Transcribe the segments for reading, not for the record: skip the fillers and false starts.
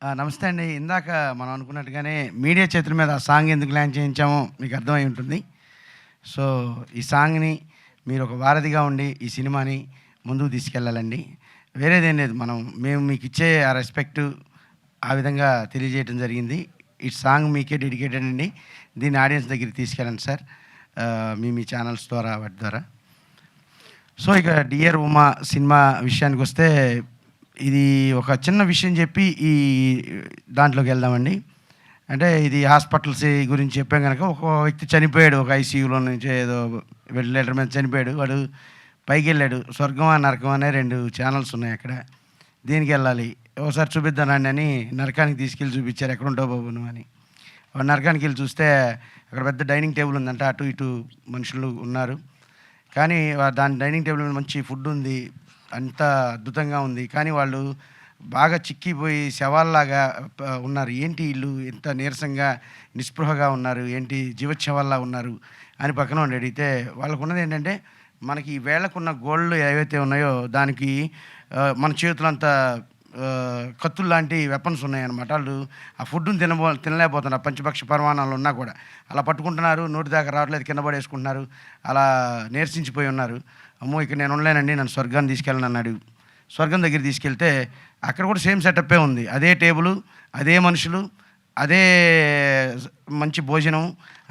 నమస్తే అండి. ఇందాక మనం అనుకున్నట్టుగానే మీడియా చేతుల మీద ఆ సాంగ్ ఎందుకు లాంచ్ చేయించామో మీకు అర్థమై ఉంటుంది. సో, ఈ సాంగ్‌ని మీరు ఒక వారధిగా ఉండి ఈ సినిమాని ముందుకు తీసుకెళ్ళాలండి. వేరేదేం లేదు. మేము మీకిచ్చే ఆ రెస్పెక్టు ఆ విధంగా తెలియజేయటం జరిగింది. ఈ సాంగ్ మీకే డెడికేటెడ్ అండి. దీన్ని ఆడియన్స్ దగ్గరికి తీసుకెళ్ళండి సార్. మీ ఛానల్స్ ద్వారా వాటి ద్వారా. సో, ఇక 'డియర్ ఉమా' సినిమా విషయానికొస్తే ఇది ఒక చిన్న విషయం చెప్పి దాంట్లోకి వెళ్దామండి. అంటే ఇది హాస్పిటల్స్ గురించి చెప్పాం గనక ఒక వ్యక్తి చనిపోయాడు. ఒక ఐసీయూలో నుంచి ఏదో వెంటిలేటర్ మీద చనిపోయాడు. వాడు పైకెళ్ళాడు. స్వర్గమా, నరకమా అనే 2 ఛానల్స్ ఉన్నాయి అక్కడ. దేనికెళ్ళాలి? ఓసారి చూపిద్దానండి అని నరకానికి తీసుకెళ్ళి చూపించారు. ఎక్కడుంటావు బాబు నువ్వు అని. వాడు నరకానికి వెళ్ళి చూస్తే అక్కడ పెద్ద డైనింగ్ టేబుల్ ఉందంట. అటు ఇటు మనుషులు ఉన్నారు. కానీ దాని డైనింగ్ టేబుల్ మీద మంచి ఫుడ్ ఉంది. అంతా అద్భుతంగా ఉంది. కానీ వాళ్ళు బాగా చిక్కిపోయి శవాల్లాగా ఉన్నారు. ఏంటి ఈళ్ళు ఇంత నీరసంగా, నిస్పృహగా ఉన్నారు, ఏంటి జీవచ్ఛవాల్లా ఉన్నారు అని పక్కనోడిని అడిగితే వాళ్ళకున్నదేంటంటే, మనకి ఈ వేళ్ళకున్న గోళ్ళు ఏవైతే ఉన్నాయో దానికి మన చేతులంతా కత్తుల్లాంటి వెపన్స్ ఉన్నాయన్నమాట. వాళ్ళు ఆ ఫుడ్డుని తినలేకపోతున్నారు. పంచపక్ష పరమాణాలు ఉన్నా కూడా. అలా పట్టుకుంటున్నారు, నోటి దాకా రావట్లేదు, కింద పడేసుకుంటున్నారు. అలా నీరసించిపోయి ఉన్నారు. అమ్మో! ఇక్కడ నేను ఉండలేనండి, నన్ను స్వర్గాన్ని తీసుకెళ్ళండి అన్నాడు. స్వర్గం దగ్గర తీసుకెళ్తే అక్కడ కూడా సేమ్ సెటప్పే ఉంది. అదే టేబులు, అదే మనుషులు, అదే మంచి భోజనం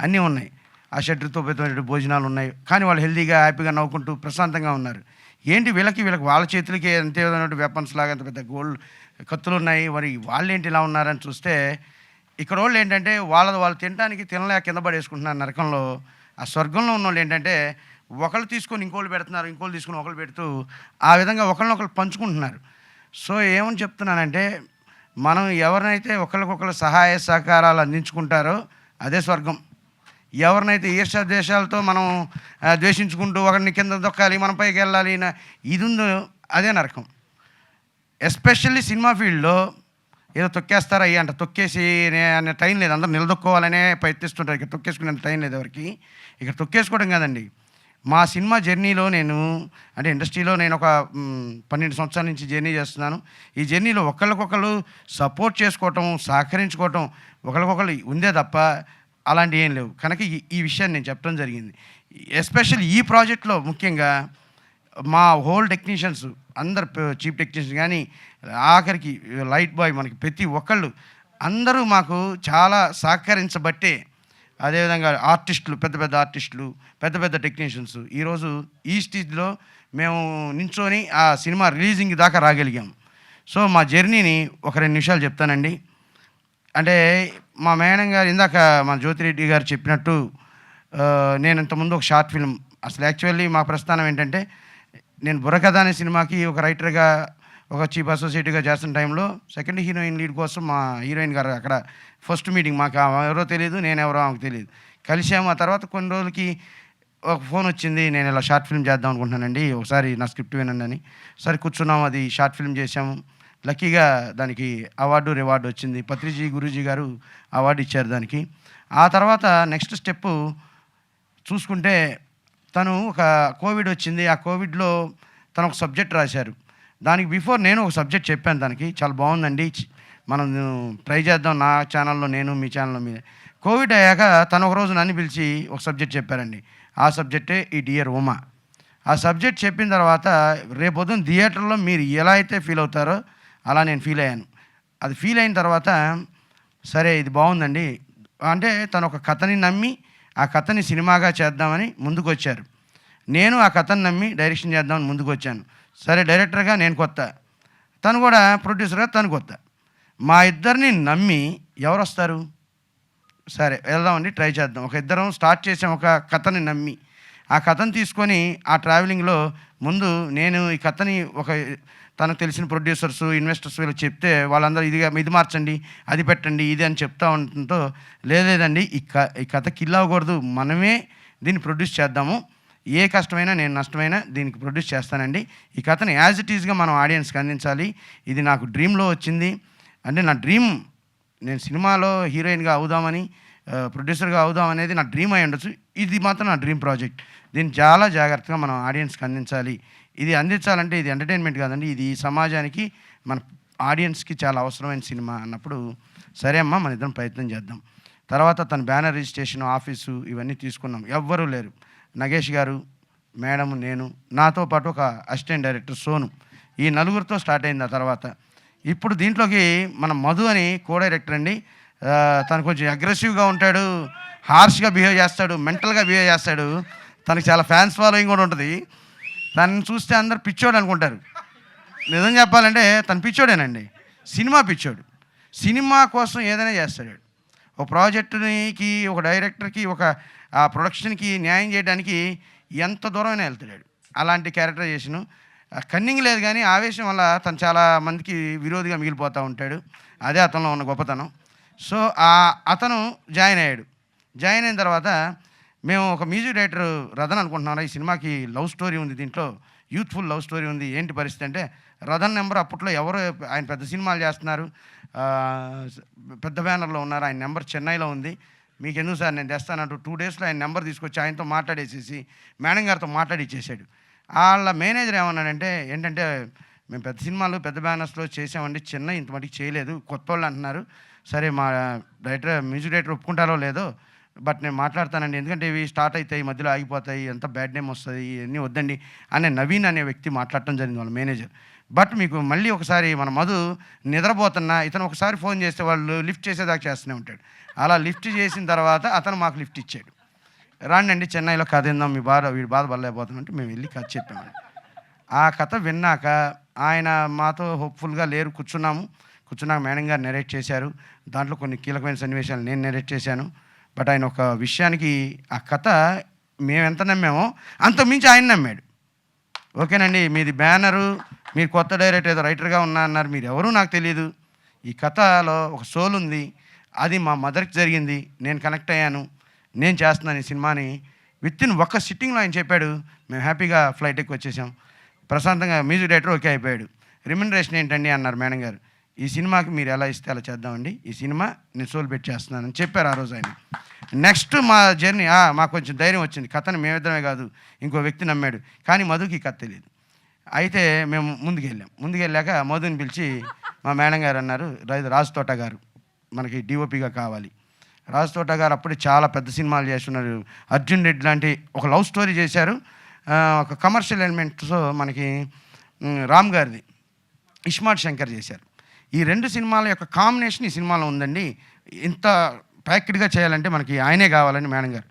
అన్నీ ఉన్నాయి. ఆ షెడ్యూల్తో పెద్ద భోజనాలు ఉన్నాయి. కానీ వాళ్ళు హెల్తీగా, హ్యాపీగా నవ్వుకుంటూ ప్రశాంతంగా ఉన్నారు. ఏంటి వీళ్ళకి వాళ్ళ చేతులకి అంతే వెపన్స్ లాగా అంత పెద్ద గోల్డ్ కత్తులు ఉన్నాయి. మరి వాళ్ళేంటి ఇలా ఉన్నారని చూస్తే ఇక్కడ వాళ్ళు ఏంటంటే వాళ్ళు తినడానికి తినలేక కింద పడేసుకుంటున్నారు నరకంలో. ఆ స్వర్గంలో ఉన్న వాళ్ళు ఏంటంటే ఒకళ్ళు తీసుకొని ఇంకోళ్ళు పెడుతున్నారు, ఇంకోళ్ళు తీసుకొని ఒకళ్ళు పెడుతూ ఆ విధంగా ఒకళ్ళనొకళ్ళు పంచుకుంటున్నారు. సో, ఏమని చెప్తున్నానంటే, మనం ఎవరినైతే ఒకళ్ళకొకళ్ళు సహాయ సహకారాలు అందించుకుంటారో అదే స్వర్గం. ఎవరినైతే ఈర్ష్య ద్వేషాలతో మనం ద్వేషించుకుంటూ ఒకరిని కింద దొక్కాలి, మనం పైకి వెళ్ళాలి ఇది ఉందో అదే నరకం. ఎస్పెషల్లీ సినిమా ఫీల్డ్లో ఏదో తొక్కేస్తారా అంట. తొక్కేసి అనే టైం లేదు. అందరూ నిలదొక్కోవాలనే ప్రయత్నిస్తుంటారు. ఇక్కడ తొక్కేసుకునే టైం లేదు ఎవరికి. ఇక్కడ తొక్కేసుకోవడం కాదండి. మా సినిమా జర్నీలో అంటే ఇండస్ట్రీలో నేను ఒక 12 సంవత్సరాల నుంచి జర్నీ చేస్తున్నాను. ఈ జర్నీలో ఒకళ్ళకొకళ్ళు సపోర్ట్ చేసుకోవటం, సహకరించుకోవటం ఒకళ్ళకొకళ్ళు ఉందే తప్ప అలాంటివి ఏం లేవు. కనుక ఈ విషయాన్ని నేను చెప్పడం జరిగింది. ఎస్పెషల్లీ ఈ ప్రాజెక్ట్లో ముఖ్యంగా మా హోల్ టెక్నీషియన్స్ అందరు చీఫ్ టెక్నీషియన్స్ కానీ ఆఖరికి లైట్ బాయ్ మనకి ప్రతి ఒక్కళ్ళు అందరూ మాకు చాలా సహకరించబట్టే, అదేవిధంగా ఆర్టిస్టులు, పెద్ద పెద్ద ఆర్టిస్టులు, పెద్ద పెద్ద టెక్నీషియన్స్ ఈరోజు ఈ స్టేజ్లో మేము నించొని ఆ సినిమా రిలీజింగ్ దాకా రాగలిగాము. సో, మా జర్నీని ఒక 2 నిమిషాలు చెప్తానండి. అంటే మా మేడం గారు ఇందాక మా జ్యోతిరెడ్డి గారు చెప్పినట్టు నేను ఇంతకుముందు ఒక షార్ట్ ఫిల్మ్, అసలు యాక్చువల్లీ మా ప్రస్థానం ఏంటంటే, నేను బుర్రకథ అనే సినిమాకి ఒక రైటర్గా, ఒక చీఫ్ అసోసియేట్గా చేస్తున్న టైంలో సెకండ్ హీరోయిన్ లీడ్ కోసం మా హీరోయిన్ గారు అక్కడ ఫస్ట్ మీటింగ్, మాకు ఎవరో తెలియదు, నేనెవరో ఆమెకు తెలియదు, కలిసాము. ఆ తర్వాత కొన్ని రోజులకి ఒక ఫోన్ వచ్చింది, నేను ఇలా షార్ట్ ఫిల్మ్ చేద్దాం అనుకుంటున్నానండి, ఒకసారి నా స్క్రిప్ట్ వినండి అని. సరే కూర్చున్నాము, అది షార్ట్ ఫిల్మ్ చేసాము. లక్కీగా దానికి అవార్డు రివార్డు వచ్చింది. పత్రిజీ గురూజీ గారు అవార్డు ఇచ్చారు దానికి. ఆ తర్వాత నెక్స్ట్ స్టెప్పు చూసుకుంటే, తను ఒక కోవిడ్ వచ్చింది. ఆ కోవిడ్లో తను ఒక సబ్జెక్ట్ రాశారు. దానికి బిఫోర్ నేను ఒక సబ్జెక్ట్ చెప్పాను తనకి, చాలా బాగుందండి, మనం ట్రై చేద్దాం, నా ఛానల్లో నేను, మీ ఛానల్లో మీద. కోవిడ్ అయ్యాక తను ఒకరోజు నన్ను పిలిచి ఒక సబ్జెక్ట్ చెప్పారండి. ఆ సబ్జెక్టే ఈ 'డియర్ ఉమా'. ఆ సబ్జెక్ట్ చెప్పిన తర్వాత రేపొద్దున థియేటర్లో మీరు ఎలా అయితే ఫీల్ అవుతారో అలా నేను ఫీల్ అయ్యాను. అది ఫీల్ అయిన తర్వాత సరే ఇది బాగుందండి అంటే, తను ఒక కథని నమ్మి ఆ కథని సినిమాగా చేద్దామని ముందుకొచ్చారు. నేను ఆ కథను నమ్మి డైరెక్షన్ చేద్దామని ముందుకొచ్చాను. సరే డైరెక్టర్గా నేను కొత్త, తను కూడా ప్రొడ్యూసర్గా తను కొత్త. మా ఇద్దరిని నమ్మి ఎవరు వస్తారు? సరే వెళ్దామండి, ట్రై చేద్దాం. ఇద్దరం స్టార్ట్ చేసాం ఒక కథని నమ్మి. ఆ కథను తీసుకొని ఆ ట్రావెలింగ్లో ముందు నేను ఈ కథని తనకు తెలిసిన ప్రొడ్యూసర్స్, ఇన్వెస్టర్స్ వీళ్ళకి చెప్తే వాళ్ళందరూ ఇది మార్చండి, అది పెట్టండి, ఇది అని చెప్తా ఉండటంతో లేదండి ఈ కథ కిల్ అవ్వకూడదు, మనమే దీన్ని ప్రొడ్యూస్ చేద్దాము, ఏ కష్టమైనా నేను నష్టమైనా దీనికి ప్రొడ్యూస్ చేస్తానండి, ఈ కథని యాజ్ ఇట్ ఈజ్గా మనం ఆడియన్స్కి అందించాలి, ఇది నాకు డ్రీమ్లో వచ్చింది. అంటే నా డ్రీమ్, నేను సినిమాలో హీరోయిన్గా అవుదామని, ప్రొడ్యూసర్గా అవుదాం అనేది నా డ్రీమ్ అయి ఉండొచ్చు. ఇది మాత్రం నా డ్రీమ్ ప్రాజెక్ట్. దీన్ని చాలా జాగ్రత్తగా మనం ఆడియన్స్కి అందించాలి. ఇది అందించాలంటే ఇది ఎంటర్టైన్మెంట్ కాదండి, ఇది సమాజానికి మన ఆడియన్స్కి చాలా అవసరమైన సినిమా అన్నప్పుడు సరే అమ్మా మన ఇద్దరం ప్రయత్నం చేద్దాం. తర్వాత తన బ్యానర్ రిజిస్ట్రేషన్, ఆఫీసు ఇవన్నీ తీసుకున్నాం. ఎవ్వరూ లేరు. నగేష్ గారు, మేడం, నేను, నాతో పాటు ఒక అసిస్టెంట్ డైరెక్టర్ సోను, ఈ నలుగురితో స్టార్ట్ అయింది. ఆ తర్వాత ఇప్పుడు దీంట్లోకి మన మధు అని కో డైరెక్టర్ అండి. తను కొంచెం అగ్రెసివ్గా ఉంటాడు, హార్ష్గా బిహేవ్ చేస్తాడు, మెంటల్గా బిహేవ్ చేస్తాడు. తనకి చాలా ఫ్యాన్స్ ఫాలోయింగ్ కూడా ఉంటుంది. తనని చూస్తే అందరు పిచ్చోడు అనుకుంటారు. నిజం చెప్పాలంటే తను పిచ్చోడేనండి, సినిమా పిచ్చోడు. సినిమా కోసం ఏదైనా చేస్తాడు. ఒక ప్రాజెక్టుకి, ఒక డైరెక్టర్కి, ఒక ప్రొడక్షన్కి న్యాయం చేయడానికి ఎంత దూరమైనా వెళ్తాడు. అలాంటి క్యారెక్టరైజేషను. కన్నింగ్ లేదు కానీ ఆవేశం వల్ల తను చాలా మందికి విరోధిగా మిగిలిపోతూ ఉంటాడు. అదే అతనిలో ఉన్న గొప్పతనం. సో అతను జాయిన్ అయ్యాడు. జాయిన్ అయిన తర్వాత మేము ఒక మ్యూజిక్ డైరెక్టర్ రథన్ అనుకుంటున్నారా, ఈ సినిమాకి లవ్ స్టోరీ ఉంది, దీంట్లో యూత్ఫుల్ లవ్ స్టోరీ ఉంది. ఏంటి పరిస్థితి అంటే, రథన్ నెంబర్ అప్పట్లో ఎవరు, ఆయన పెద్ద సినిమాలు చేస్తున్నారు, పెద్ద బ్యానర్లో ఉన్నారు, ఆయన నెంబర్ చెన్నైలో ఉంది, మీకు ఎందుకు సార్ నేను తెస్తానంటూ 2 డేస్లో ఆయన నెంబర్ తీసుకొచ్చి ఆయనతో మాట్లాడేసేసి మేడం గారితో మాట్లాడి ఇచ్చేసాడు. వాళ్ళ మేనేజర్ ఏమన్నాడంటే, ఏంటంటే మేము పెద్ద సినిమాలు పెద్ద బ్యానర్స్లో చేసామండి, చిన్న ఇంత మటుకు చేయలేదు, కొత్త వాళ్ళు అంటున్నారు. సరే మా మ్యూజిక్ డైరెక్టర్ ఒప్పుకుంటారో లేదో, బట్ నేను మాట్లాడతానండి, ఎందుకంటే ఇవి స్టార్ట్ అవుతాయి, మధ్యలో ఆగిపోతాయి, ఎంత బ్యాడ్ నేమ్ వస్తుంది, ఇవన్నీ వద్దండి అనే నవీన్ అనే వ్యక్తి మాట్లాడటం జరిగింది, వాళ్ళ మేనేజర్. బట్ మీకు మళ్ళీ ఒకసారి మన మధు నిద్రపోతున్నా ఇతను ఒకసారి ఫోన్ చేస్తే వాళ్ళు లిఫ్ట్ చేసేదాకా చేస్తూనే ఉంటాడు. అలా లిఫ్ట్ చేసిన తర్వాత అతను మాకు లిఫ్ట్ ఇచ్చాడు. రాండి చెన్నైలో కథ విందాం, మీ వీడి బాధ పడలేకపోతున్నట్టు మేము వెళ్ళి కథ చెప్పామండి. ఆ కథ విన్నాక ఆయన మాతో హోప్ఫుల్గా లేరు, కూర్చున్నాక మేడం గారు నెరేట్ చేశారు. దాంట్లో కొన్ని కీలకమైన సన్నివేశాలు నేను నెరేట్ చేశాను. బట్ ఆయన ఒక విషయానికి, ఆ కథ మేము ఎంత నమ్మామో అంత మించి ఆయన నమ్మాడు. ఓకేనండి, మీది బ్యానరు, మీరు కొత్త డైరెక్టర్ ఏదో రైటర్గా ఉన్నా అన్నారు, మీరు ఎవరూ నాకు తెలియదు, ఈ కథలో ఒక సోల్ ఉంది, అది మా మదర్కి జరిగింది, నేను కనెక్ట్ అయ్యాను, నేను చేస్తున్నాను ఈ సినిమాని వితిన్ ఒక్క సిట్టింగ్లో ఆయన చెప్పాడు. మేము హ్యాపీగా ఫ్లైట్ ఎక్కి వచ్చేసాం, ప్రశాంతంగా. మ్యూజిక్ డైరెక్టర్ ఓకే అయిపోయాడు. రిమ్యునరేషన్ ఏంటండి అన్నారు మేడం గారు. ఈ సినిమాకి మీరు ఎలా ఇస్తే అలా చేద్దామండి, ఈ సినిమా నేను సోల్ పెట్టి చేస్తున్నానని చెప్పారు ఆ రోజు ఆయన. నెక్స్ట్ మా జర్నీ, మాకు కొంచెం ధైర్యం వచ్చింది. కథను మేమిద్దరమే కాదు, ఇంకో వ్యక్తి నమ్మాడు. కానీ మధుకి కథ తెలియదు. అయితే మేము ముందుకెళ్ళాక మధుని పిలిచి మా మేడం గారు అన్నారు, రాజు తోట గారు మనకి డిఓపిగా కావాలి. రాజు తోట గారు అప్పుడే చాలా పెద్ద సినిమాలు చేస్తున్నారు. అర్జున్ రెడ్డి లాంటి ఒక లవ్ స్టోరీ చేశారు, ఒక కమర్షియల్ ఎలిమెంట్స్తో మనకి రామ్ గారిది ఇస్మార్ట్ శంకర్ చేశారు. ఈ 2 సినిమాల యొక్క కాంబినేషన్ ఈ సినిమాలో ఉందండి, ఇంత ప్యాక్డ్గా చేయాలంటే మనకి ఆయనే కావాలని మేడం గారు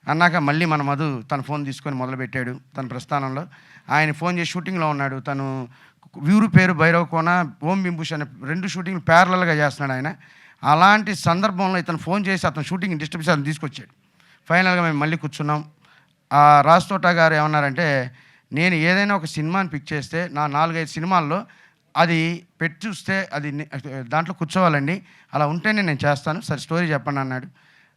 అన్నాక మళ్ళీ మన మధు తన ఫోన్ తీసుకొని మొదలుపెట్టాడు. తన ప్రస్థానంలో ఆయన ఫోన్ చేసి షూటింగ్లో ఉన్నాడు. తను వీరు పేరు భైరవ కోన, ఓం బింబుష్ అనే 2 షూటింగ్లు ప్యారలల్గా చేస్తున్నాడు ఆయన. అలాంటి సందర్భంలో ఇతను ఫోన్ చేసి అతను షూటింగ్ డిస్టర్బ్ చేసి అతను తీసుకొచ్చాడు. ఫైనల్గా మేము మళ్ళీ కూర్చున్నాం. రాజ్ తోట గారు ఏమన్నారంటే, నేను ఏదైనా ఒక సినిమాని పిక్ చేస్తే నా 4-5 సినిమాల్లో అది పెట్టి చూస్తే అది దాంట్లో కూర్చోవాలండి, అలా ఉంటేనే నేను చేస్తాను, సరే స్టోరీ చెప్పండి అన్నాడు.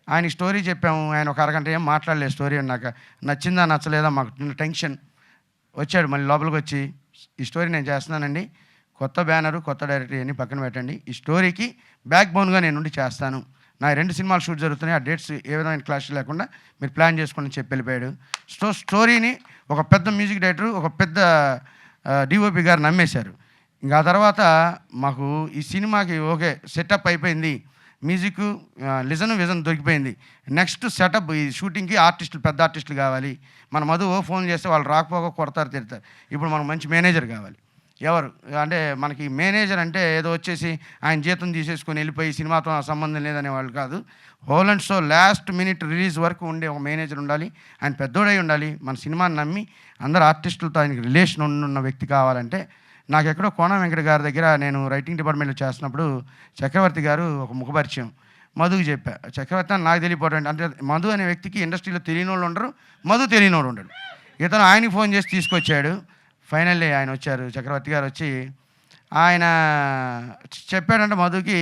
ఆయన స్టోరీ చెప్పాము. ఆయన ఒక అరగంట ఏం మాట్లాడలేదు. స్టోరీ అన్నాక నచ్చిందా నచ్చలేదా మాకు టెన్షన్ వచ్చాడు. మళ్ళీ లోపలికి వచ్చి, ఈ స్టోరీ నేను చేస్తున్నానండి, కొత్త బ్యానరు, కొత్త డైరెక్టర్ అని పక్కన పెట్టండి, ఈ స్టోరీకి బ్యాక్ బోన్గా నేను ఉండి చేస్తాను, నా 2 సినిమాలు షూట్ జరుగుతున్నాయి, ఆ డేట్స్ ఏ విధమైన క్లాష్ లేకుండా మీరు ప్లాన్ చేసుకోండి చెప్పి వెళ్ళిపోయాడు. స్టోరీని ఒక పెద్ద మ్యూజిక్ డైరెక్టర్, ఒక పెద్ద డిఓపి గారు నమ్మేశారు. ఇంకా ఆ తర్వాత మాకు ఈ సినిమాకి ఓకే సెటప్ అయిపోయింది, మ్యూజిక్ విజన్ దొరికిపోయింది. నెక్స్ట్ సెటప్ ఈ షూటింగ్కి ఆర్టిస్టులు, పెద్ద ఆర్టిస్టులు కావాలి. మన మధు ఫోన్ చేస్తే వాళ్ళు రాకపోగా కొడతారు, తిడతారు. ఇప్పుడు మనకు మంచి మేనేజర్ కావాలి. ఎవరు అంటే మనకి మేనేజర్ అంటే ఏదో వచ్చేసి ఆయన జీతం తీసేసుకొని వెళ్ళిపోయి సినిమాతో సంబంధం లేదనే వాళ్ళు కాదు. Whole and so last minute release వరకు ఉండే ఒక మేనేజర్ ఉండాలి. ఆయన పెద్దోడై ఉండాలి. మన సినిమాని నమ్మి అందరు ఆర్టిస్టులతో ఆయనకి రిలేషన్ ఉన్న వ్యక్తి కావాలంటే, నాకు ఎక్కడో కోన వెంకట గారి దగ్గర నేను రైటింగ్ డిపార్ట్మెంట్లో చేస్తున్నప్పుడు చక్రవర్తి గారు ఒక ముఖపరిచయం మధుకి చెప్పా. చక్రవర్తి అని నాకు తెలియపోవడం అంటే, మధు అనే వ్యక్తికి ఇండస్ట్రీలో తెలియని వాళ్ళు ఉండరు, మధు తెలియని వాడు ఉండడు. ఇతను ఆయనకి ఫోన్ చేసి తీసుకొచ్చాడు. ఫైనల్లీ ఆయన వచ్చారు, చక్రవర్తి గారు వచ్చి ఆయన చెప్పాడంటే, మధుకి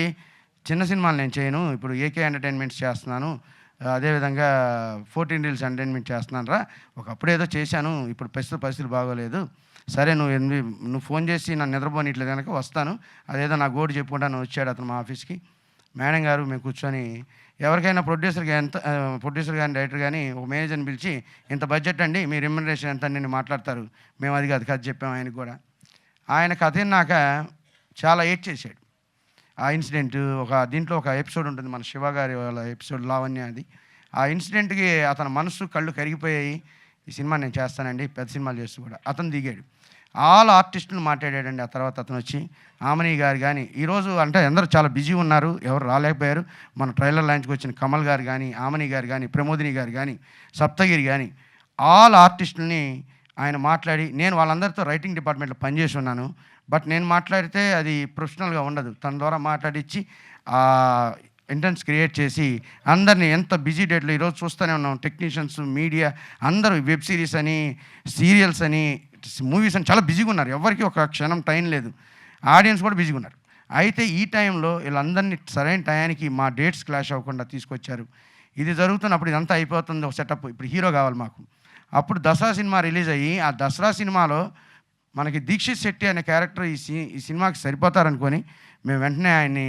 చిన్న సినిమాలు నేను చేయను, ఇప్పుడు ఏకే ఎంటర్టైన్మెంట్స్ చేస్తున్నాను, అదేవిధంగా 14 రీల్స్ ఎంటర్టైన్మెంట్ చేస్తున్నాను రా, ఒకప్పుడు ఏదో చేశాను, ఇప్పుడు పరిస్థితులు బాగోలేదు, సరే నువ్వు ఫోన్ చేసి నన్ను నిద్రపోనిట్లేదు కనుక వస్తాను, అదేదో నా గోడు చెప్పుకుంటాను వచ్చాడు అతను మా ఆఫీస్కి. మేడం గారు మేము కూర్చొని, ఎవరికైనా ప్రొడ్యూసర్ కానీ డైరెక్టర్ కానీ ఒక మేనేజర్ని పిలిచి, ఇంత బడ్జెట్ అండి, మీ రెమ్యునరేషన్ ఎంత అని మాట్లాడతారు, మేము అది కాదు కథ చెప్పాము ఆయనకు కూడా. ఆయన కథ విన్నాక చాలా ఏడ్ చేశాడు. ఆ ఇన్సిడెంట్ దీంట్లో ఒక ఎపిసోడ్ ఉంటుంది, మన శివ గారి వాళ్ళ ఎపిసోడ్ లావణ్య అది. ఆ ఇన్సిడెంట్కి అతని మనసు కళ్ళు కరిగిపోయాయి. ఈ సినిమా నేను చేస్తానండి, పెద్ద సినిమాలు చేస్తూ కూడా అతను దిగాడు. ఆల్ ఆర్టిస్టులు మాట్లాడాడండి. ఆ తర్వాత అతను వచ్చి ఆమని గారు కానీ, ఈరోజు అంటే అందరూ చాలా బిజీ ఉన్నారు, ఎవరు రాలేకపోయారు. మన ట్రైలర్ లాంచ్కి వచ్చిన కమల్ గారు కానీ, ఆమని గారు కానీ, ప్రమోదిని గారు కానీ, సప్తగిరి కానీ, ఆల్ ఆర్టిస్టులని ఆయన మాట్లాడి, నేను వాళ్ళందరితో రైటింగ్ డిపార్ట్మెంట్లో పనిచేసి ఉన్నాను. బట్ నేను మాట్లాడితే అది ప్రొఫెషనల్గా ఉండదు. తన ద్వారా మాట్లాడించి ఇంటెన్స్ క్రియేట్ చేసి అందరినీ ఎంత బిజీ డేట్లో ఈరోజు చూస్తూనే ఉన్నాం. టెక్నీషియన్స్, మీడియా అందరూ వెబ్ సిరీస్ అని, సీరియల్స్ అని, మూవీస్ అని చాలా బిజీగా ఉన్నారు. ఎవరికి ఒక క్షణం టైం లేదు. ఆడియన్స్ కూడా బిజీగా ఉన్నారు. అయితే ఈ టైంలో వీళ్ళందరినీ సరైన టయానికి మా డేట్స్ క్లాష్ అవ్వకుండా తీసుకొచ్చారు. ఇది జరుగుతున్నప్పుడు ఇదంతా అయిపోతుంది, ఒక సెటప్. ఇప్పుడు హీరో కావాలి మాకు. అప్పుడు దసరా సినిమా రిలీజ్ అయ్యి, ఆ దసరా సినిమాలో మనకి దీక్షిత్ శెట్టి అనే క్యారెక్టర్ ఈ సినిమాకి సరిపోతారనుకొని మేము వెంటనే ఆయన్ని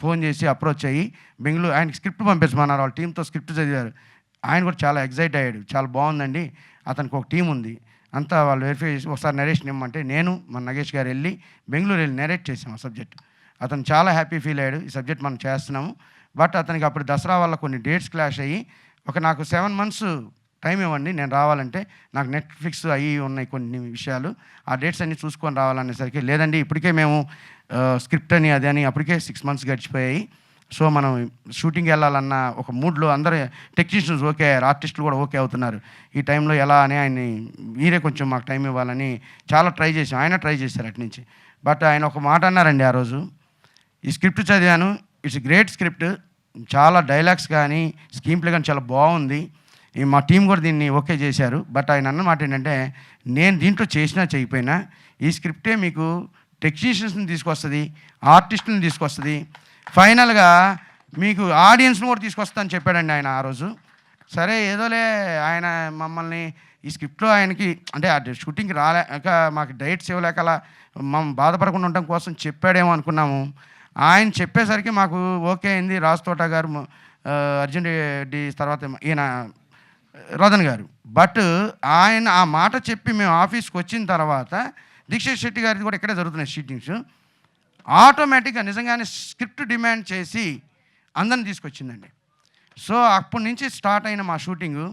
ఫోన్ చేసి అప్రోచ్ అయ్యి బెంగళూరు ఆయనకి స్క్రిప్ట్ పంపించమన్నారు. వాళ్ళ టీంతో స్క్రిప్ట్ చదివారు. ఆయన కూడా చాలా ఎగ్జైట్ అయ్యాడు. చాలా బాగుందండి, అతనికి ఒక టీం ఉంది అంతా వాళ్ళు వెరిఫై చేసి ఒకసారి నరేషన్ ఇమ్మంటే నేను మన నగేష్ గారు వెళ్ళి బెంగళూరు వెళ్ళి నరేట్ చేసాం ఆ సబ్జెక్ట్. అతను చాలా హ్యాపీ ఫీల్ అయ్యాడు, ఈ సబ్జెక్ట్ మనం చేస్తున్నాము. బట్ అతనికి అప్పుడు దసరా వల్ల కొన్ని డేట్స్ క్లాష్ అయ్యి, నాకు 7 months టైం ఇవ్వండి నేను రావాలంటే, నాకు నెట్ఫ్లిక్స్ అవి ఉన్నాయి కొన్ని విషయాలు, ఆ డేట్స్ అన్నీ చూసుకొని రావాలనేసరికి లేదండి ఇప్పటికే మేము స్క్రిప్ట్ అని అది అని అప్పటికే 6 months గడిచిపోయాయి. సో మనం షూటింగ్కి వెళ్ళాలన్న ఒక మూడ్లో అందరూ టెక్నీషియన్స్ ఓకే అయ్యారు, ఆర్టిస్టులు కూడా ఓకే అవుతున్నారు. ఈ టైంలో ఎలా అని ఆయన్ని మీరే కొంచెం మాకు టైం ఇవ్వాలని చాలా ట్రై చేసాం. ఆయన ట్రై చేశారు అటు నుంచి. బట్ ఆయన ఒక మాట అన్నారండి ఆ రోజు, ఈ స్క్రిప్ట్ చదివాను, ఇట్స్ గ్రేట్ స్క్రిప్ట్, చాలా డైలాగ్స్ కానీ స్క్రీన్ ప్లే కానీ చాలా బాగుంది, మా టీం కూడా దీన్ని ఓకే చేశారు. బట్ ఆయన అన్న మాట ఏంటంటే, నేను దీంట్లో చేసినా చేయకపోయినా ఈ స్క్రిప్టే మీకు టెక్నీషియన్స్ని తీసుకొస్తుంది, ఆర్టిస్టులను తీసుకొస్తుంది, ఫైనల్గా మీకు ఆడియన్స్ని కూడా తీసుకొస్తా అని చెప్పాడండి ఆయన ఆ రోజు. సరే ఏదోలే, ఆయన మమ్మల్ని ఈ స్క్రిప్ట్లో ఆయనకి అంటే ఆ షూటింగ్కి రాలేక మాకు డైట్స్ ఇవ్వలేక అలా మమ్మల్ని బాధపడకుండా ఉండటం కోసం చెప్పాడేమో అనుకున్నాము. ఆయన చెప్పేసరికి మాకు ఓకే అయింది. రాజ్ తోట గారు, అర్జున్ రెడ్డి, తర్వాత ఈయన రోదన్ గారు. బట్ ఆయన ఆ మాట చెప్పి మేము ఆఫీస్కి వచ్చిన తర్వాత దీక్షిత్ శెట్టి గారిది కూడా ఇక్కడే జరుగుతున్నాయి షూటింగ్స్. ఆటోమేటిక్గా నిజంగానే స్క్రిప్ట్ డిమాండ్ చేసి అందరిని తీసుకొచ్చిందండి. సో అప్పటి నుంచి స్టార్ట్ అయిన మా షూటింగు.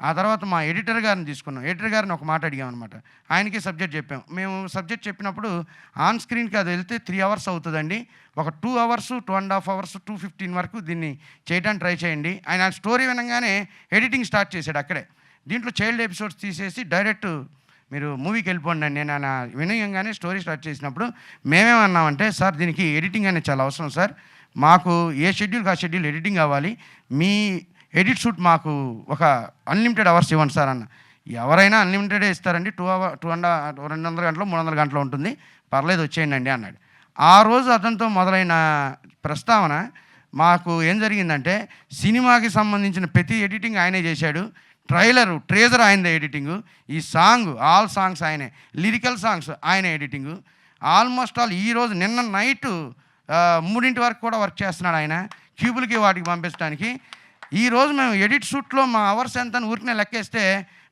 ఆ తర్వాత మా ఎడిటర్ గారిని తీసుకున్నాం. ఎడిటర్ గారిని ఒక మాట అడిగామన్నమాట. ఆయనకి సబ్జెక్ట్ చెప్పాం. మేము సబ్జెక్ట్ చెప్పినప్పుడు ఆన్ స్క్రీన్కి అది వెళ్తే 3 hours అవుతుందండి, ఒక 2 hours 2.5 hours 2:15 వరకు దీన్ని చేయడానికి ట్రై చేయండి. ఆయన స్టోరీ వినగానే ఎడిటింగ్ స్టార్ట్ చేశాడు అక్కడే. దీంట్లో చైల్డ్ ఎపిసోడ్స్ తీసేసి డైరెక్ట్ మీరు మూవీకి వెళ్ళిపోండి అని నేను ఆయన వినయంగానే స్టోరీ స్టార్ట్ చేసినప్పుడు మేమేమన్నామంటే, సార్ దీనికి ఎడిటింగ్ అనేది చాలా అవసరం సార్, మాకు ఏ షెడ్యూల్కి ఆ షెడ్యూల్ ఎడిటింగ్ కావాలి, మీ ఎడిట్ షూట్ మాకు ఒక అన్లిమిటెడ్ అవర్స్ ఇవ్వండి సార్ అన్న. ఎవరైనా అన్లిమిటెడే ఇస్తారండి, 200 గంటలు 300 గంటలు ఉంటుంది, పర్లేదు వచ్చేయండి అండి అన్నాడు. ఆ రోజు అతనితో మొదలైన ప్రస్తావన మాకు ఏం జరిగిందంటే, సినిమాకి సంబంధించిన ప్రతి ఎడిటింగ్ ఆయనే చేశాడు. ట్రేజర్ ఆయనదే ఎడిటింగు, ఈ సాంగ్ ఆల్ సాంగ్స్ ఆయనే, లిరికల్ సాంగ్స్ ఆయనే ఎడిటింగు. ఆల్మోస్ట్ ఆల్ ఈరోజు నిన్న నైట్ 3 వరకు కూడా వర్క్ చేస్తున్నాడు ఆయన, క్యూబులకి వాటికి పంపించడానికి. ఈరోజు మేము ఎడిట్ షూట్లో మా అవర్స్ ఎంత ఊరికనే లెక్కేస్తే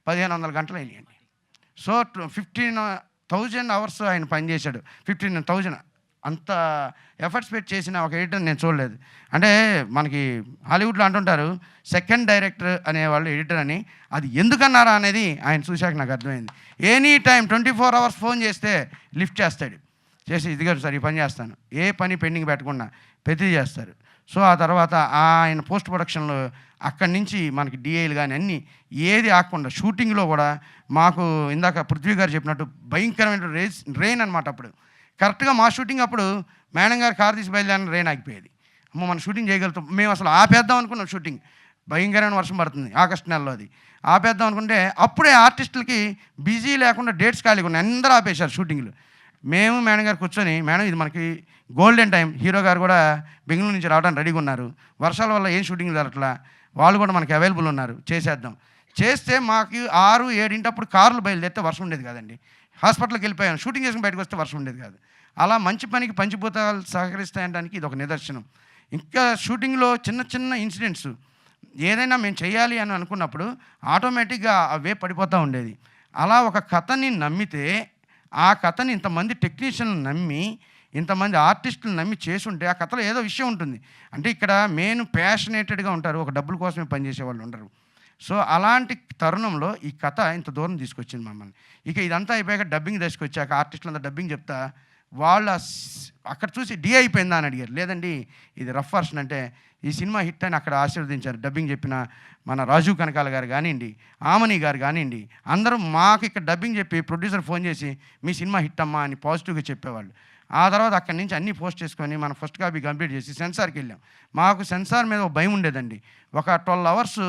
1500 గంటలు అయినాయండి. సో 15,000 hours ఆయన పనిచేశాడు. 15,000 అంత ఎఫర్ట్స్ పెట్టి చేసిన ఒక ఎడిటర్ నేను చూడలేదు. అంటే మనకి హాలీవుడ్లో అంటుంటారు సెకండ్ డైరెక్టర్ అనేవాళ్ళు ఎడిటర్ అని, అది ఎందుకన్నారా అనేది ఆయన చూశాక నాకు అర్థమైంది. ఎనీ టైం 24 hours ఫోన్ చేస్తే లిఫ్ట్ చేస్తాడు, చేసి ఇదిగారు సార్ ఈ పని చేస్తాను, ఏ పని పెండింగ్ పెట్టకుండా ప్రతిదీ చేస్తారు. సో ఆ తర్వాత ఆయన పోస్ట్ ప్రొడక్షన్లో అక్కడి నుంచి మనకి డిఐలు కానీ అన్నీ ఏది ఆకుండా షూటింగ్లో కూడా మాకు ఇందాక పృథ్వీ గారు చెప్పినట్టు భయంకరమైన రెయిన్ అనమాట. అప్పుడు కరెక్ట్గా మా షూటింగ్ అప్పుడు మేడం గారు కారు తీసి బయలుదేరిన రెయిన్ ఆగిపోయేది. అమ్మ మనం షూటింగ్ చేయగలుగుతాం, మేము అసలు ఆపేద్దాం అనుకున్నాం షూటింగ్, భయంకరమైన వర్షం పడుతుంది ఆగస్టు నెలలో, అది ఆపేద్దాం అనుకుంటే అప్పుడే ఆర్టిస్టులకి బిజీ లేకుండా డేట్స్ ఖాళీగా ఉన్నాయి, అందరూ ఆపేశారు షూటింగ్లు. మేము మేడం గారు కూర్చొని, మేడం ఇది మనకి గోల్డెన్ టైం, హీరో గారు కూడా బెంగళూరు నుంచి రావడానికి రెడీగా ఉన్నారు, వర్షాల వల్ల ఏం షూటింగ్ జరగట్లా, వాళ్ళు కూడా మనకి అవైలబుల్ ఉన్నారు, చేసేద్దాం. చేస్తే మాకు 6-7 కార్లు బయలుదేరితే వర్షం ఉండేది కాదండి. హాస్పిటల్కి వెళ్ళిపోయాను, షూటింగ్ చేసుకుని బయటకు వస్తే వర్షం ఉండేది కాదు. అలా మంచి పనికి పంచిపోతాలు సహకరిస్తాయనడానికి ఇది ఒక నిదర్శనం. ఇంకా షూటింగ్లో చిన్న చిన్న ఇన్సిడెంట్స్ ఏదైనా మేము చేయాలి అని అనుకున్నప్పుడు ఆటోమేటిక్గా అవే పడిపోతూ ఉండేది. అలా ఒక కథని నమ్మితే ఆ కథని ఇంతమంది టెక్నీషియన్లు నమ్మి ఇంతమంది ఆర్టిస్టులు నమ్మి చేసుంటే ఆ కథలో ఏదో విషయం ఉంటుంది. అంటే ఇక్కడ మెయిన్ ప్యాషనేటెడ్గా ఉంటారు, ఒక డబ్బుల కోసమే పనిచేసే వాళ్ళు ఉండరు. సో అలాంటి తరుణంలో ఈ కథ ఇంత దూరం తీసుకొచ్చింది మమ్మల్ని. ఇక ఇదంతా అయిపోయాక డబ్బింగ్ దశకు వచ్చాక ఆర్టిస్టులంతా డబ్బింగ్ చెప్తా వాళ్ళు అక్కడ చూసి డీ అయిపోయిందా అని అడిగారు. లేదండి ఇది రఫ్ వర్షన్ అంటే ఈ సినిమా హిట్ అని అక్కడ ఆశీర్వదించారు. డబ్బింగ్ చెప్పిన మన రాజు కనకాల గారు కానివ్వండి, ఆమని గారు కానివ్వండి, అందరూ మాకు ఇక్కడ డబ్బింగ్ చెప్పి ప్రొడ్యూసర్ ఫోన్ చేసి మీ సినిమా హిట్ అమ్మా అని పాజిటివ్గా చెప్పేవాళ్ళు. ఆ తర్వాత అక్కడి నుంచి అన్నీ పోస్ట్ చేసుకొని మన ఫస్ట్ కాపీ కంప్లీట్ చేసి సెన్సార్కి వెళ్ళాం. మాకు సెన్సార్ మీద ఒక భయం ఉండేదండి. ఒక 12 అవర్స్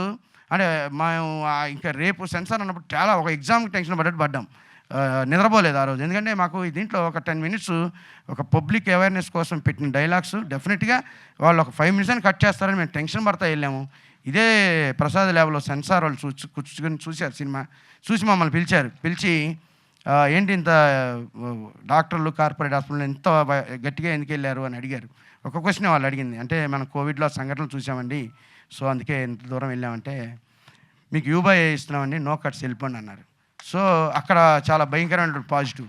అంటే మేము ఇంకా రేపు సెన్సార్ అన్నప్పుడు చాలా ఒక ఎగ్జామ్కి టెన్షన్ పడ్డాం. నిద్రపోలేదు ఆ రోజు. ఎందుకంటే మాకు దీంట్లో ఒక 10 మినిట్స్ ఒక పబ్లిక్ అవేర్నెస్ కోసం పెట్టిన డైలాగ్స్ డెఫినెట్గా వాళ్ళు ఒక 5 మినిట్స్ అని కట్ చేస్తారని మేము టెన్షన్ పడతా వెళ్ళాము. ఇదే ప్రసాద్ ల్యాబ్లో సెన్సార్ వాళ్ళు కూర్చుని చూశారు సినిమా. చూసి మమ్మల్ని పిలిచి ఏంటి ఇంత డాక్టర్లు కార్పొరేట్ హాస్పిటల్ ఎంత గట్టిగా ఎందుకు వెళ్ళారు అని అడిగారు. ఒక క్వశ్చన్ వాళ్ళు అడిగింది, అంటే మనం కోవిడ్లో సంఘటనలు చూసామండి, సో అందుకే ఎంత దూరం వెళ్ళామంటే మీకు యూబై ఇస్తున్నామండి, నో కట్స్ వెళ్ళిపోండి అన్నారు. సో అక్కడ చాలా భయంకరమైన పాజిటివ్.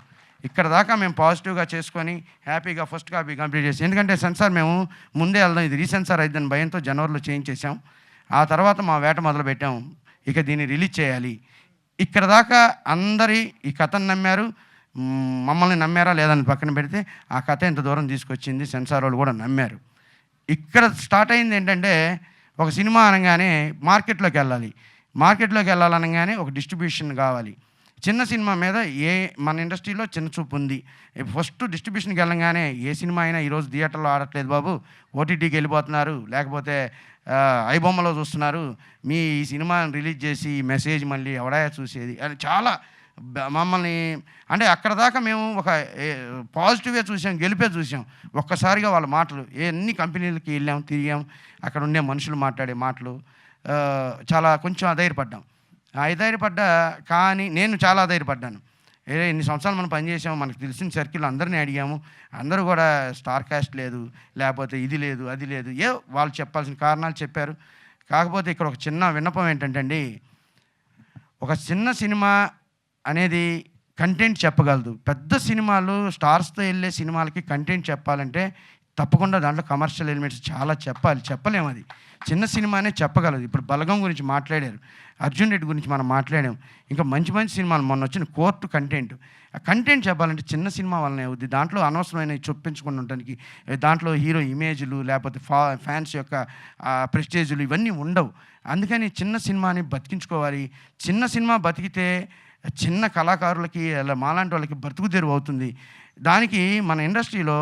ఇక్కడ దాకా మేము పాజిటివ్గా చేసుకొని హ్యాపీగా ఫస్ట్ కాపీ కంప్లీట్ చేసి, ఎందుకంటే సెన్సార్ మేము ముందే వెళ్దాం, ఇది రీసెన్సార్ అయిద్దని భయంతో జనవరిలో చేయించేసాం. ఆ తర్వాత మా వేట మొదలుపెట్టాం, ఇక దీన్ని రిలీజ్ చేయాలి. ఇక్కడ దాకా అందరి ఈ కథను నమ్మారు, మమ్మల్ని నమ్మారా లేదని పక్కన పెడితే ఆ కథ ఎంత దూరం తీసుకొచ్చింది సెన్సార్ వాళ్ళు కూడా నమ్మారు. ఇక్కడ స్టార్ట్ అయింది ఏంటంటే ఒక సినిమా అనగానే మార్కెట్లోకి వెళ్ళాలనగానే ఒక డిస్ట్రిబ్యూషన్ కావాలి. చిన్న సినిమా మీద మన ఇండస్ట్రీలో చిన్న చూపు ఉంది. ఫస్ట్ డిస్ట్రిబ్యూషన్కి వెళ్ళగానే ఏ సినిమా అయినా ఈరోజు థియేటర్లో ఆడట్లేదు బాబు, ఓటీటీకి వెళ్ళిపోతున్నారు, లేకపోతే ఐబొమ్మలో చూస్తున్నారు, మీ ఈ సినిమాని రిలీజ్ చేసి ఈ మెసేజ్ మళ్ళీ ఎవడా చూసేది అని చాలా మమ్మల్ని, అంటే అక్కడ దాకా మేము ఒక పాజిటివ్గా చూసాం, గెలిపే చూసాం. ఒక్కసారిగా వాళ్ళ మాటలు ఎన్ని కంపెనీలకి వెళ్ళాం, తిరిగాం, అక్కడ ఉండే మనుషులు మాట్లాడే మాటలు చాలా కొంచెం అధైర్యపడ్డాం. కానీ నేను చాలా అధైర్యపడ్డాను. ఇన్ని సంవత్సరాలు మనం పనిచేసాము, మనకు తెలిసిన సర్కిల్ అందరినీ అడిగాము, అందరూ కూడా స్టార్ కాస్ట్ లేదు, లేకపోతే ఇది లేదు అది లేదు, వాళ్ళు చెప్పాల్సిన కారణాలు చెప్పారు. కాకపోతే ఇక్కడ ఒక చిన్న విన్నపం ఏంటంటే అండి, ఒక చిన్న సినిమా అనేది కంటెంట్ చెప్పగలదు. పెద్ద సినిమాలు స్టార్స్తో వెళ్ళే సినిమాలకి కంటెంట్ చెప్పాలంటే తప్పకుండా దాంట్లో కమర్షియల్ ఎలిమెంట్స్ చాలా చెప్పలేము. అది చిన్న సినిమానే చెప్పగలదు. ఇప్పుడు బలగం గురించి మాట్లాడారు, అర్జున్ రెడ్డి గురించి మనం మాట్లాడాం, ఇంకా మంచి సినిమాలు మొన్న వచ్చిన కోర్టు కంటెంట్ చెప్పాలంటే చిన్న సినిమా వల్లనే అవుద్ది. దాంట్లో అనవసరమైన చొప్పించుకుని ఉండడానికి దాంట్లో హీరో ఇమేజ్లు లేకపోతే ఫ్యాన్స్ యొక్క ప్రెస్టేజ్లు ఇవన్నీ ఉండవు. అందుకని చిన్న సినిమాని బతికించుకోవాలి. చిన్న సినిమా బతికితే చిన్న కళాకారులకి అలా మాలాంటి వాళ్ళకి బ్రతుకు తెరువు అవుతుంది. దానికి మన ఇండస్ట్రీలో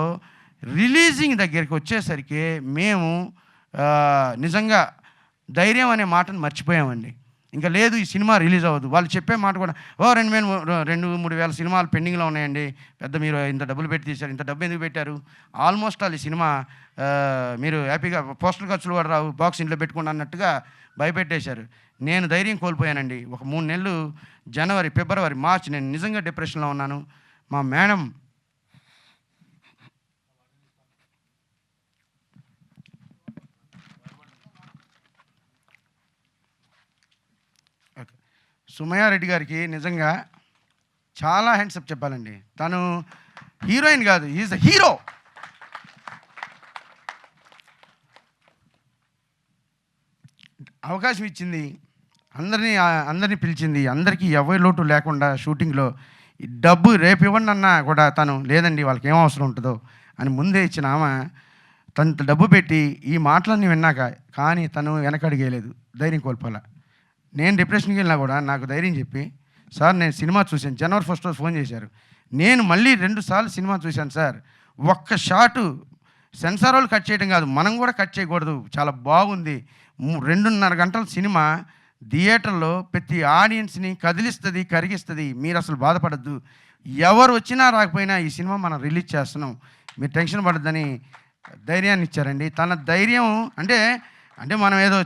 రిలీజింగ్ దగ్గరికి వచ్చేసరికి మేము నిజంగా ధైర్యం అనే మాటను మర్చిపోయామండి. ఇంకా లేదు ఈ సినిమా రిలీజ్ అవ్వదు. వాళ్ళు చెప్పే మాట కూడా 2-3 వేల సినిమాలు పెండింగ్లో ఉన్నాయండి, పెద్ద మీరు ఇంత డబ్బులు పెట్టి తీశారు, ఇంత డబ్బు ఎందుకు పెట్టారు, ఆల్మోస్ట్ ఈ సినిమా మీరు హ్యాపీగా పోస్టల్ ఖర్చులు కూడా రావు, బాక్స్ ఇంట్లో పెట్టుకోండి అన్నట్టుగా భయపెట్టేశారు. నేను ధైర్యం కోల్పోయానండి. ఒక 3 నెలలు జనవరి, ఫిబ్రవరి, మార్చి నేను నిజంగా డిప్రెషన్లో ఉన్నాను. మా మేడం సుమయారెడ్డి గారికి నిజంగా చాలా హ్యాండ్సప్ చెప్పాలండి. తను హీరోయిన్ కాదు, ఈజ్ అ హీరో. అవకాశం ఇచ్చింది, అందరినీ పిలిచింది, అందరికీ ఎవరి లోటు లేకుండా షూటింగ్లో డబ్బు రేపు ఇవ్వండి అన్నా కూడా తను లేదండి వాళ్ళకి ఏం అవసరం ఉంటుందో అని ముందే ఇచ్చిన ఆమె తను డబ్బు పెట్టి ఈ మాటలన్నీ విన్నాక కానీ తను వెనకడిగేయలేదు, ధైర్యం కోల్పోలే. నేను డిప్రెషన్కి వెళ్ళినా కూడా నాకు ధైర్యం చెప్పి, సార్ నేను సినిమా చూశాను, జనవరి 1 రోజు ఫోన్ చేశారు, నేను మళ్ళీ 2 సార్లు సినిమా చూశాను సార్, ఒక్క షాటు సెన్సార్ వాళ్ళు కట్ చేయడం కాదు, మనం కూడా కట్ చేయకూడదు, చాలా బాగుంది, 2.5 గంటల సినిమా థియేటర్లో ప్రతి ఆడియన్స్ని కదిలిస్తుంది, కరిగిస్తుంది, మీరు అసలు బాధపడద్దు, ఎవరు వచ్చినా రాకపోయినా ఈ సినిమా మనం రిలీజ్ చేస్తున్నాం, మీరు టెన్షన్ పడద్దని ధైర్యాన్ని ఇచ్చారండి. తన ధైర్యం అంటే మనం ఏదో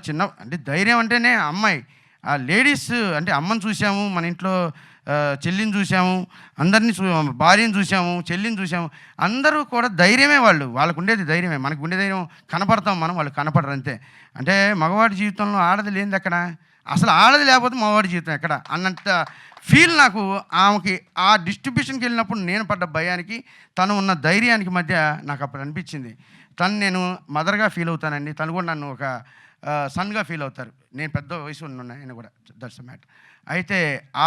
అంటే ధైర్యం అంటేనే అమ్మాయి, ఆ లేడీస్ అంటే అమ్మని చూసాము, మన ఇంట్లో చెల్లిని చూసాము, అందరినీ భార్యను చూసాము, చెల్లిని చూసాము, అందరూ కూడా ధైర్యమే, వాళ్ళకు ఉండేది ధైర్యమే. మనకు ఉండే ధైర్యం కనపడతాం మనం, వాళ్ళు కనపడరు అంతే. అంటే మగవాడి జీవితంలో ఆడది లేనిది ఎక్కడ, అసలు ఆడది లేకపోతే మగవాడి జీవితం ఎక్కడ అన్నంత ఫీల్ నాకు ఆమెకి ఆ డిస్ట్రిబ్యూషన్కి వెళ్ళినప్పుడు నేను పడ్డ భయానికి తను ఉన్న ధైర్యానికి మధ్య నాకు అప్పుడు అనిపించింది. తను నేను మదర్గా ఫీల్ అవుతానండి, తను కూడా నన్ను ఒక సన్గా ఫీల్ అవుతారు. నేను పెద్ద వయసు ఉన్న ఆయన కూడా, దట్స్ మ్యాటర్. అయితే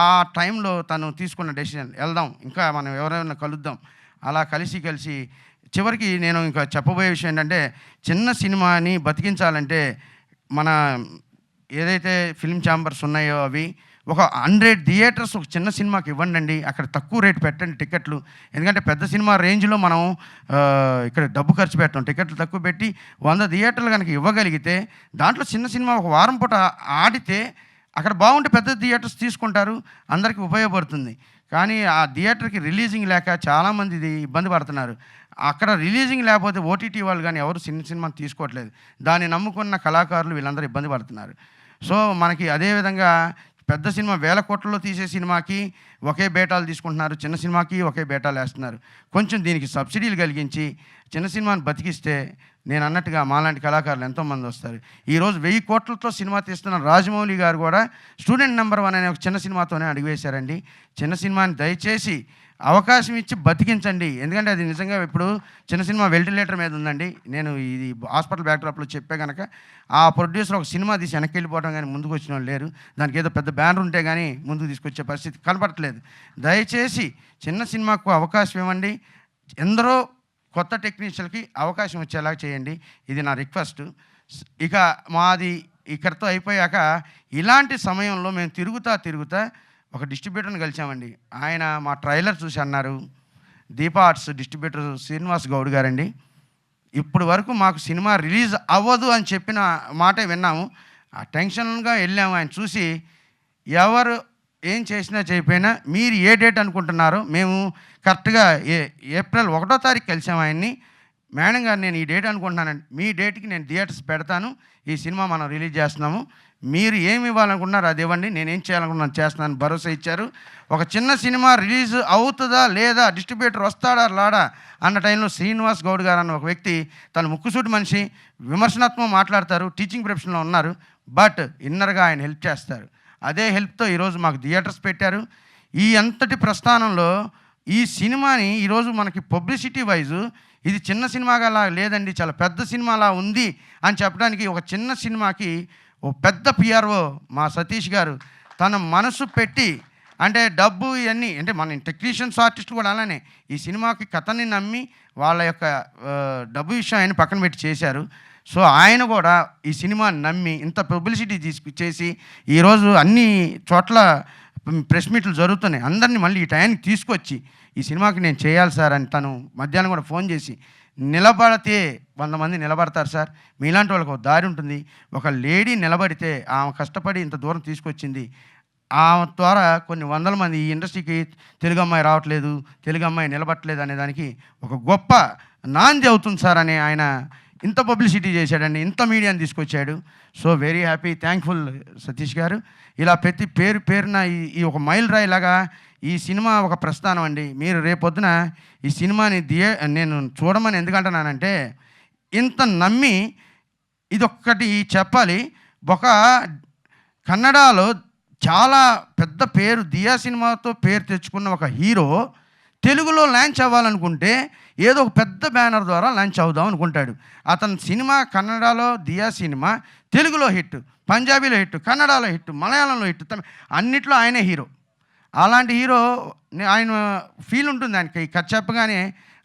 ఆ టైంలో తను తీసుకున్న డెసిషన్, వెళ్దాం ఇంకా మనం ఎవరైనా కలుద్దాం, అలా కలిసి చివరికి నేను ఇంకా చెప్పబోయే విషయం ఏంటంటే, చిన్న సినిమాని బతికించాలంటే మన ఏదైతే ఫిల్మ్ ఛాంబర్స్ ఉన్నాయో అవి ఒక 100 థియేటర్స్ ఒక చిన్న సినిమాకి ఇవ్వండి. అక్కడ తక్కువ రేటు పెట్టండి టికెట్లు. ఎందుకంటే పెద్ద సినిమా రేంజ్లో మనం ఇక్కడ డబ్బు ఖర్చు పెట్టాం. టికెట్లు తక్కువ పెట్టి 100 థియేటర్లు కనుక ఇవ్వగలిగితే, దాంట్లో చిన్న సినిమా ఒక వారం పూట ఆడితే అక్కడ బాగుంటే పెద్ద థియేటర్స్ తీసుకుంటారు, అందరికీ ఉపయోగపడుతుంది. కానీ ఆ థియేటర్కి రిలీజింగ్ లేక చాలామంది ఇది ఇబ్బంది పడుతున్నారు. అక్కడ రిలీజింగ్ లేకపోతే ఓటీటీ వాళ్ళు కానీ ఎవరు సినిమాని తీసుకోవట్లేదు. దాన్ని నమ్ముకున్న కళాకారులు వీళ్ళందరూ ఇబ్బంది పడుతున్నారు. సో మనకి అదేవిధంగా పెద్ద సినిమా 1000 కోట్లలో తీసే సినిమాకి ఒకే బేటాలు తీసుకుంటున్నారు, చిన్న సినిమాకి ఒకే బేటాలు వేస్తున్నారు. కొంచెం దీనికి సబ్సిడీలు కలిగించి చిన్న సినిమాని బతికిస్తే నేను అన్నట్టుగా మాలాంటి కళాకారులు ఎంతోమంది వస్తారు. ఈరోజు 1000 కోట్లతో సినిమా తీస్తున్న రాజమౌళి గారు కూడా స్టూడెంట్ నెంబర్ 1 అనే ఒక చిన్న సినిమాతోనే అడుగువేశారండి. చిన్న సినిమాని దయచేసి అవకాశం ఇచ్చి బతికించండి. ఎందుకంటే అది నిజంగా ఇప్పుడు చిన్న సినిమా వెంటిలేటర్ మీద ఉందండి. నేను ఇది హాస్పిటల్ బ్యాక్డ్రాప్లో చెప్పే కనుక ఆ ప్రొడ్యూసర్ ఒక సినిమా తీసి వెనక్కి వెళ్ళిపోవడం కానీ ముందుకు వచ్చిన వాళ్ళు లేరు. దానికి ఏదో పెద్ద బ్యానర్ ఉంటే కానీ ముందుకు తీసుకొచ్చే పరిస్థితి కనపడట్లేదు. దయచేసి చిన్న సినిమాకు అవకాశం ఇవ్వండి. ఎందరో కొత్త టెక్నీషియన్కి అవకాశం వచ్చేలాగా చేయండి. ఇది నా రిక్వెస్ట్. ఇక మాది ఇక్కడితో అయిపోయాక ఇలాంటి సమయంలో మేము తిరుగుతా ఒక డిస్ట్రిబ్యూటర్ని కలిసామండి. ఆయన మా ట్రైలర్ చూసి అన్నారు, దీపా ఆర్ట్స్ డిస్ట్రిబ్యూటర్ శ్రీనివాస్ గౌడ్ గారండి, ఇప్పుడు వరకు మాకు సినిమా రిలీజ్ అవ్వదు అని చెప్పిన మాటే విన్నాము. ఆ టెన్షన్గా వెళ్ళాము. ఆయన చూసి, ఎవరు ఏం చేసినా చేయకపోయినా మీరు ఏ డేట్ అనుకుంటున్నారో, మేము కరెక్ట్గా ఏప్రిల్ 1వ తారీఖు కలిసాము ఆయన్ని. మేడం గారు నేను ఈ డేట్ అనుకుంటున్నానండి, మీ డేట్కి నేను థియేటర్స్ పెడతాను, ఈ సినిమా మనం రిలీజ్ చేస్తున్నాము, మీరు ఏమి ఇవ్వాలనుకుంటున్నారు అది ఇవ్వండి, నేనేం చేయాలనుకుంటున్నాను చేస్తున్నాను భరోసా ఇచ్చారు. ఒక చిన్న సినిమా రిలీజ్ అవుతుందా లేదా, డిస్ట్రిబ్యూటర్ వస్తాడా రాడా అన్న టైంలో శ్రీనివాస్ గౌడ్ గారు అన్న ఒక వ్యక్తి, తన ముక్కుసూటి మనిషి, విమర్శనాత్మక మాట్లాడతారు, టీచింగ్ ప్రొఫెషన్లో ఉన్నారు, బట్ ఇన్నర్గా ఆయన హెల్ప్ చేస్తారు. అదే హెల్ప్తో ఈరోజు మాకు థియేటర్స్ పెట్టారు. ఈ అంతటి ప్రస్థానంలో ఈ సినిమాని ఈరోజు మనకి పబ్లిసిటీ వైజు ఇది చిన్న సినిమాగా లేదండి, చాలా పెద్ద సినిమాలా ఉంది అని చెప్పడానికి ఒక చిన్న సినిమాకి ఓ పెద్ద పిఆర్ఓ మా సతీష్ గారు తన మనసు పెట్టి, అంటే డబ్బు ఇవన్నీ అంటే మన టెక్నీషియన్స్ ఆర్టిస్టులు కూడా అలానే ఈ సినిమాకి కథని నమ్మి వాళ్ళ యొక్క డబ్బు విషయం ఆయన పక్కన పెట్టి చేశారు. సో ఆయన కూడా ఈ సినిమాని నమ్మి ఇంత పబ్లిసిటీ చేసి ఈరోజు అన్ని చోట్ల ప్రెస్ మీట్లు జరుగుతున్నాయి, అందరినీ మళ్ళీ ఈ టైంకి తీసుకొచ్చి ఈ సినిమాకి నేను చేయాలి సార్ అని తను మధ్యాహ్నం కూడా ఫోన్ చేసి, నిలబడితే 100 మంది నిలబడతారు సార్, మీలాంటి వాళ్ళకి ఒక దారి ఉంటుంది, ఒక లేడీ నిలబడితే ఆమె కష్టపడి ఇంత దూరం తీసుకొచ్చింది, ఆమె ద్వారా కొన్ని 100 మంది ఈ ఇండస్ట్రీకి తెలుగు అమ్మాయి రావట్లేదు, తెలుగు అమ్మాయి నిలబట్టలేదు అనే దానికి ఒక గొప్ప నాంది అవుతుంది సార్ అని ఆయన ఇంత పబ్లిసిటీ చేశాడండి, ఇంత మీడియాని తీసుకొచ్చాడు. So very happy, thankful Satish గారు. ఇలా ప్రతి పేరున ఈ ఒక మైల్ రాయిలాగా ఈ సినిమా ఒక ప్రస్థానం అండి. మీరు రేపొద్దున ఈ సినిమాని నేను చూడమని ఎందుకంటున్నానంటే, ఇంత నమ్మి ఇదొక్కటి చెప్పాలి. ఒక కన్నడలో చాలా పెద్ద పేరు, దియా సినిమాతో పేరు తెచ్చుకున్న ఒక హీరో తెలుగులో లాంచ్ అవ్వాలనుకుంటే ఏదో ఒక పెద్ద బ్యానర్ ద్వారా లాంచ్ అవుదాం అనుకుంటాడు. అతని సినిమా కన్నడలో దియా సినిమా తెలుగులో హిట్, పంజాబీలో హిట్, కన్నడలో హిట్, మలయాళంలో హిట్, అన్నిట్లో ఆయనే హీరో. అలాంటి హీరో ఆయన ఫీల్ ఉంటుంది ఆయనకి. కథ చెప్పగానే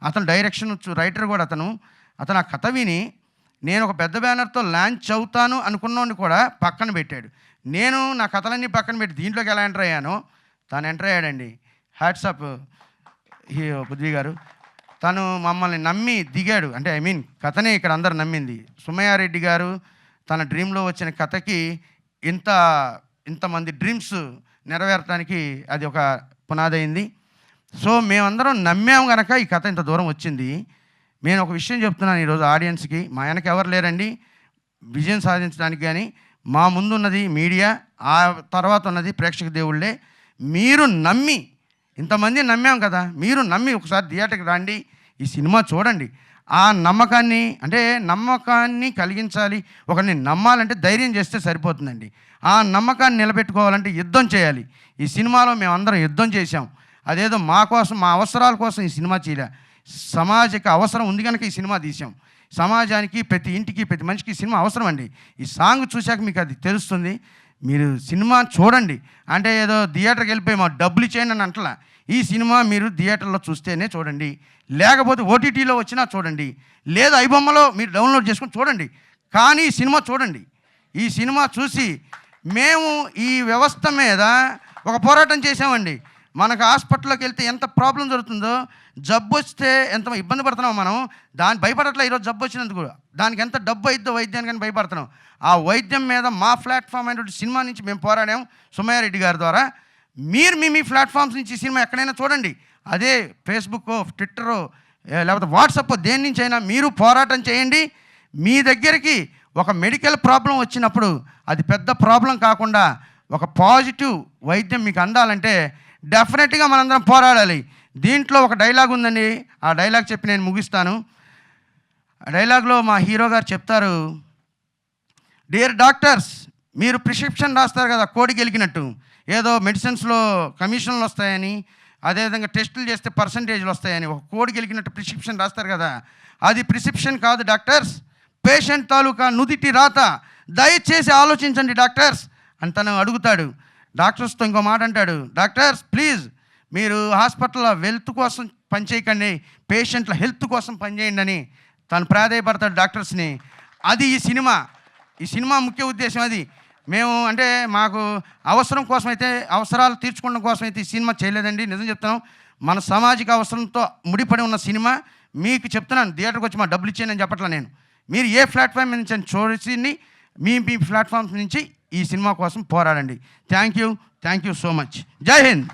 అతను డైరెక్షన్ రైటర్ కూడా అతను ఆ కథ విని నేను ఒక పెద్ద బ్యానర్తో లాంచ్ అవుతాను అనుకున్నోడిని కూడా పక్కన పెట్టాడు. నేను నా కథలన్నీ పక్కన పెట్టి దీంట్లోకి ఎలా ఎంటర్ అయ్యానో తను ఎంటర్ అయ్యాడండి. హ్యాట్సాప్ బుద్ధి గారు. తను మమ్మల్ని నమ్మి దిగాడు. అంటే కథనే ఇక్కడ అందరు నమ్మింది. సుమయారెడ్డి గారు తన డ్రీమ్లో వచ్చిన కథకి ఇంతమంది డ్రీమ్స్ నెరవేరటానికి అది ఒక పునాది అయింది. సో మేమందరం నమ్మాము కనుక ఈ కథ ఇంత దూరం వచ్చింది. నేను ఒక విషయం చెప్తున్నాను ఈరోజు ఆడియన్స్కి, మా వెనక ఎవరు లేరండి విజయం సాధించడానికి. కానీ మా ముందున్నది మీడియా, ఆ తర్వాత ఉన్నది ప్రేక్షక దేవుళ్ళే. మీరు నమ్మి, ఇంతమంది నమ్మాం కదా, మీరు నమ్మి ఒకసారి థియేటర్కి రండి, ఈ సినిమా చూడండి. ఆ నమ్మకాన్ని కలిగించాలి. ఒకరిని నమ్మాలంటే ధైర్యం చేస్తే సరిపోతుందండి. ఆ నమ్మకాన్ని నిలబెట్టుకోవాలంటే యుద్ధం చేయాలి. ఈ సినిమాలో మేమందరం యుద్ధం చేశాం. అదేదో మా కోసం, మా అవసరాల కోసం ఈ సినిమా చేయలే. సమాజక అవసరం ఉంది కనుక ఈ సినిమా తీసాం. సమాజానికి, ప్రతి ఇంటికి, ప్రతి మనిషికి ఈ సినిమా అవసరం అండి. ఈ సాంగ్ చూశాక మీకు అది తెలుస్తుంది. మీరు సినిమా చూడండి. అంటే ఏదో థియేటర్కి వెళ్ళిపోయి మా డబ్బులు ఇచ్చేయండి అని అంటలా. ఈ సినిమా మీరు థియేటర్లో చూస్తేనే చూడండి, లేకపోతే ఓటీటీలో వచ్చినా చూడండి, లేదా ఐబొమ్మలో మీరు డౌన్లోడ్ చేసుకొని చూడండి. కానీ ఈ సినిమా చూడండి. ఈ సినిమా చూసి మేము ఈ వ్యవస్థ మీద ఒక పోరాటం చేసామండి. మనకు హాస్పిటల్లోకి వెళ్తే ఎంత ప్రాబ్లం జరుగుతుందో, జబ్బు వస్తే ఎంత ఇబ్బంది పడుతున్నాం మనం. దాన్ని భయపడట్లే. ఈరోజు జబ్బు వచ్చినందుకు దానికి ఎంత డబ్బు అయిద్దో వైద్యానికి భయపడుతున్నాం. ఆ వైద్యం మీద మా ప్లాట్ఫామ్ అయినటువంటి సినిమా నుంచి మేము పోరాడాం సుమయారెడ్డి గారి ద్వారా. మీరు మీ ప్లాట్ఫామ్స్ నుంచి సినిమా ఎక్కడైనా చూడండి. అదే ఫేస్బుక్, ట్విట్టర్, లేకపోతే వాట్సాప్, దేని నుంచి అయినా మీరు పోరాటం చేయండి. మీ దగ్గరికి ఒక మెడికల్ ప్రాబ్లం వచ్చినప్పుడు అది పెద్ద ప్రాబ్లం కాకుండా ఒక పాజిటివ్ వైద్యం మీకు అందాలంటే డెఫినెట్గా మనందరం పోరాడాలి. దీంట్లో ఒక డైలాగ్ ఉందండి. ఆ డైలాగ్ చెప్పి నేను ముగిస్తాను. ఆ డైలాగ్లో మా హీరో గారు చెప్తారు, డియర్ డాక్టర్స్, మీరు ప్రిస్క్రిప్షన్ రాస్తారు కదా కోడి గెలికినట్టు, ఏదో మెడిసిన్స్లో కమిషన్లు వస్తాయని, అదేవిధంగా టెస్టులు చేస్తే పర్సంటేజ్లు వస్తాయని ఒక కోడి గెలికినట్టు ప్రిస్క్రిప్షన్ రాస్తారు కదా, అది ప్రిస్క్రిప్షన్ కాదు డాక్టర్స్, పేషెంట్ తాలూకా నుదిటి రాత. దయచేసి ఆలోచించండి డాక్టర్స్ అని తను అడుగుతాడు. డాక్టర్స్తో ఇంకో మాట అంటాడు, డాక్టర్స్ ప్లీజ్ మీరు హాస్పిటల్లో వెల్త్ కోసం పనిచేయకండి, పేషెంట్ల హెల్త్ కోసం పనిచేయండి అని తను ప్రాధాయపడతాడు డాక్టర్స్ని. అది ఈ సినిమా ముఖ్య ఉద్దేశం. అది మేము అంటే మాకు అవసరం కోసమైతే, అవసరాలు తీర్చుకోవడం కోసమైతే ఈ సినిమా చేయలేదండి. నిజం చెప్తున్నాం, మన సామాజిక అవసరంతో ముడిపడి ఉన్న సినిమా. మీకు చెప్తున్నాను, థియేటర్కి వచ్చి మా డబ్బులు ఇచ్చేయని నేను చెప్పట్లా. నేను మీరు ఏ ప్లాట్ఫామ్ నుంచి చూసి మీ ప్లాట్ఫామ్స్ నుంచి ఈ సినిమా కోసం పోరాడండి. Thank you so much. జై హింద్.